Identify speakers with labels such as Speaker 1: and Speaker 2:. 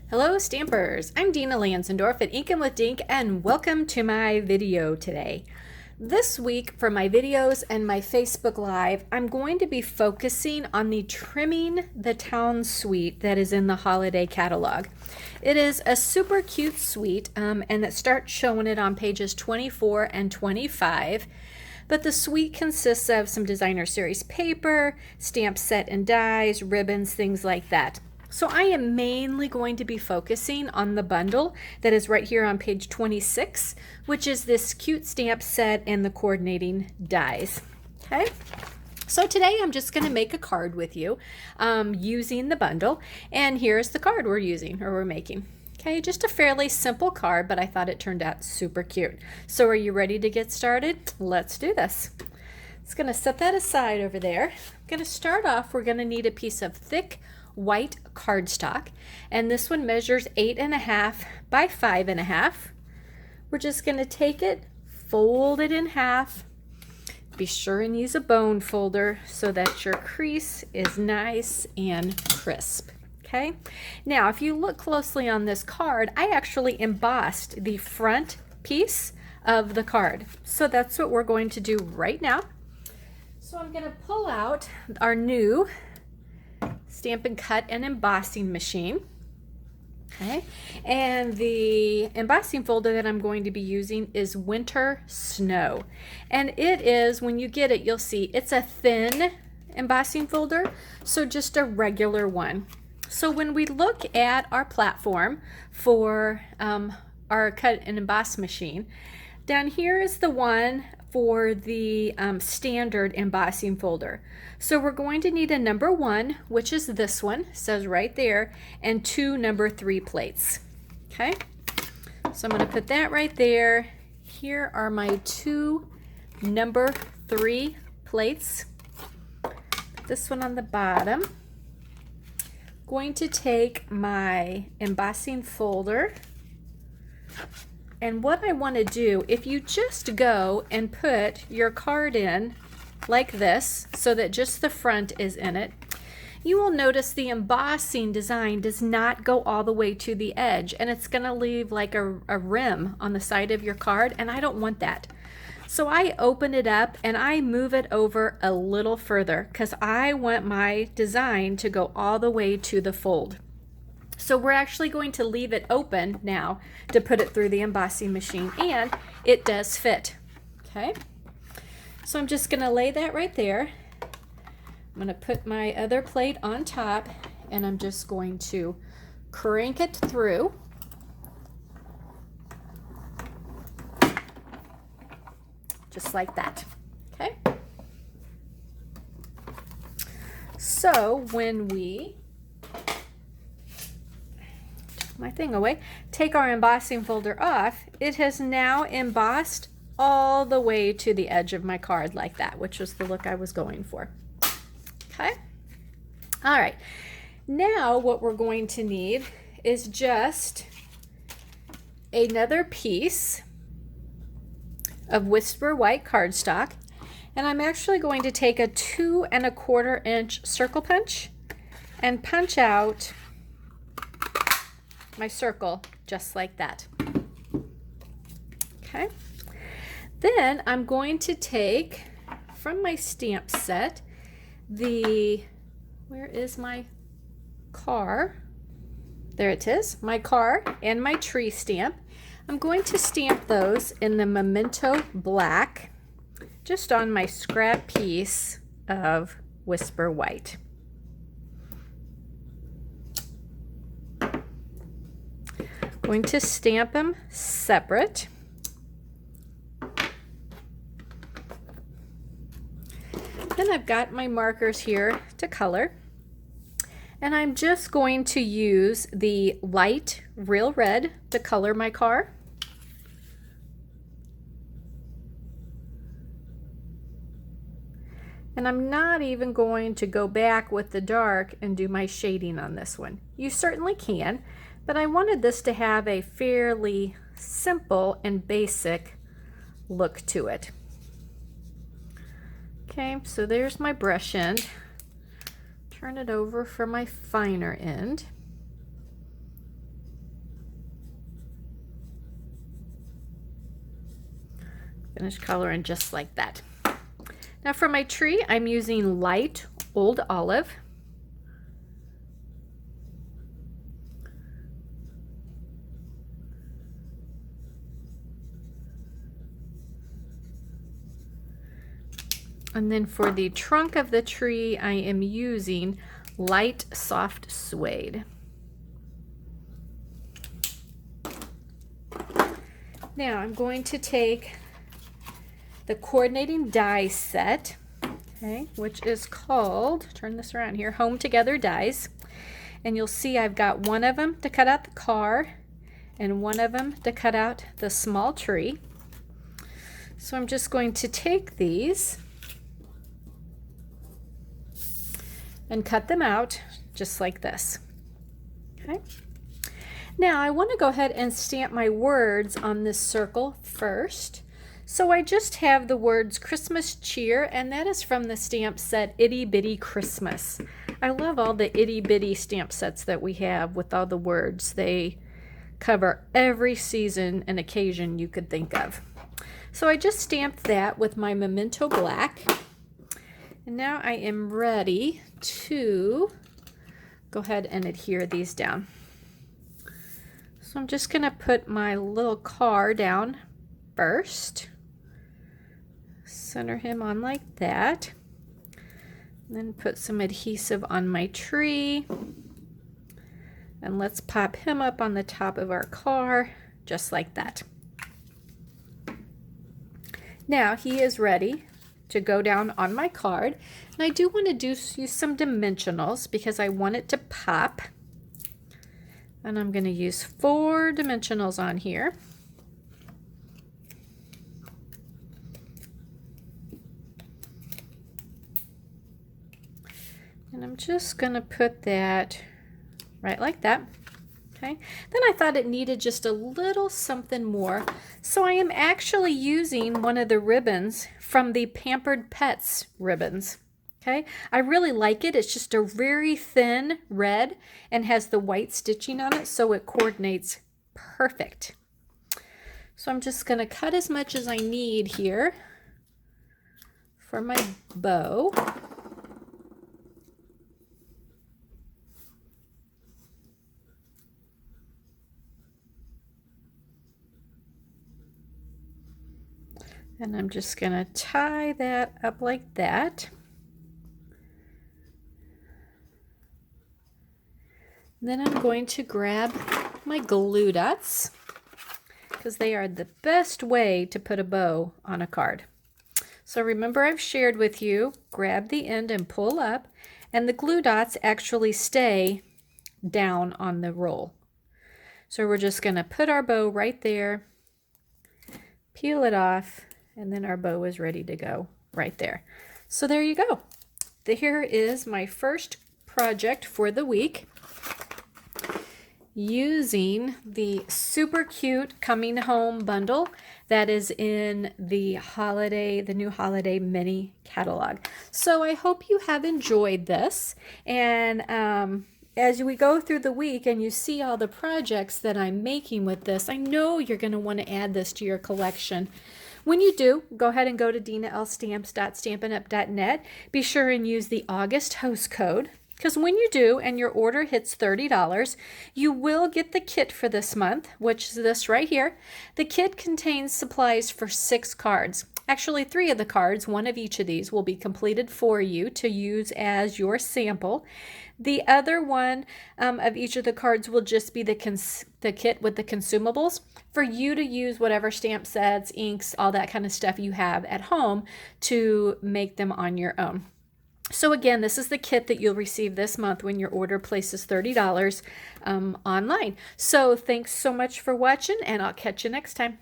Speaker 1: Hello Stampers, I'm Dina Lanzendorf at Inkin' with Dink and welcome to my video today. This week for my videos and my Facebook Live, I'm going to be focusing on the Trimming the Town suite that is in the holiday catalog. It is a super cute suite and it starts showing it on pages 24 and 25. But the suite consists of some designer series paper, stamp set and dies, ribbons, things like that. So I am mainly going to be focusing on the bundle that is right here on page 26, which is this cute stamp set and the coordinating dies. Okay, so today I'm just going to make a card with you using the bundle, and here's the card we're making. Okay, just a fairly simple card, but I thought it turned out super cute. So are you ready to get started? Let's do this. It's going to set that aside over there. I'm going to start off, we're going to need a piece of thick white cardstock, and this one measures 8.5 by 5.5. We're just going to take it, fold it in half. Be sure and use a bone folder so that your crease is nice and crisp. Okay, now if you look closely on this card, I actually embossed the front piece of the card. So that's what we're going to do right now. So I'm going to pull out our new Stampin' Cut and Embossing machine. Okay, and the embossing folder that I'm going to be using is Winter Snow. And it is, when you get it, you'll see it's a thin embossing folder, so just a regular one. So when we look at our platform for our cut and emboss machine, down here is the one for the standard embossing folder. So we're going to need a number 1, which is this one, says right there, and 2 number 3 plates. Okay, so I'm going to put that right there. Here are my 2 number 3 plates. Put this one on the bottom. Going to take my embossing folder, and what I want to do, if you just go and put your card in like this so that just the front is in it, you will notice the embossing design does not go all the way to the edge, and it's going to leave like a rim on the side of your card, and I don't want that. So I open it up and I move it over a little further because I want my design to go all the way to the fold. So we're actually going to leave it open now to put it through the embossing machine, and it does fit. Okay, so I'm just going to lay that right there. I'm going to put my other plate on top, and I'm just going to crank it through. Just like that. Okay, so when we my thing away, take our embossing folder off, it has now embossed all the way to the edge of my card like that, which was the look I was going for. Okay, all right, now what we're going to need is just another piece of Whisper white cardstock, and I'm actually going to take a 2 1/4 inch circle punch and punch out my circle just like that. Okay, then I'm going to take from my stamp set where is my car? There it is, my car and my tree stamp. I'm going to stamp those in the Memento Black just on my scrap piece of Whisper White. Going to stamp them separate. Then I've got my markers here to color, and I'm just going to use the light real red to color my car. And I'm not even going to go back with the dark and do my shading on this one. You certainly can, but I wanted this to have a fairly simple and basic look to it. Okay, so there's my brush end. Turn it over for my finer end. Finish coloring just like that. Now for my tree, I'm using light old olive. And then for the trunk of the tree, I am using light soft suede. Now I'm going to take the coordinating die set, okay, which is called, turn this around here, Home Together Dies. And you'll see I've got one of them to cut out the car and one of them to cut out the small tree. So I'm just going to take these and cut them out just like this. Okay. Now I want to go ahead and stamp my words on this circle first. So I just have the words Christmas Cheer, and that is from the stamp set Itty Bitty Christmas. I love all the itty bitty stamp sets that we have with all the words. They cover every season and occasion you could think of. So I just stamped that with my Memento Black. And now I am ready to go ahead and adhere these down. So I'm just going to put my little car down first. Center him on like that. And then put some adhesive on my tree. And let's pop him up on the top of our car, just like that. Now he is ready to go down on my card. And I do want to use some dimensionals because I want it to pop. And I'm going to use 4 dimensionals on here. And I'm just going to put that right like that. Okay. Then I thought it needed just a little something more. So I am actually using one of the ribbons from the Pampered Pets ribbons. Okay. I really like it. It's just a very thin red and has the white stitching on it, so it coordinates perfect. So I'm just going to cut as much as I need here for my bow. And I'm just going to tie that up like that. Then I'm going to grab my glue dots because they are the best way to put a bow on a card. So remember, I've shared with you, grab the end and pull up, and the glue dots actually stay down on the roll. So we're just going to put our bow right there, peel it off, and then our bow is ready to go right there. So there you go. Here is my first project for the week, using the super cute Coming Home bundle that is in the new holiday mini catalog. So I hope you have enjoyed this, and as we go through the week and you see all the projects that I'm making with this, I know you're going to want to add this to your collection. When you do, go ahead and go to dinalstamps.stampinup.net. Be sure and use the August host code, because when you do and your order hits $30, you will get the kit for this month, which is this right here. The kit contains supplies for 6 cards. Actually, 3 of the cards, 1 of each of these, will be completed for you to use as your sample. The other one of each of the cards will just be the kit with the consumables for you to use whatever stamp sets, inks, all that kind of stuff you have at home to make them on your own. So again, this is the kit that you'll receive this month when your order places $30 online. So thanks so much for watching, and I'll catch you next time.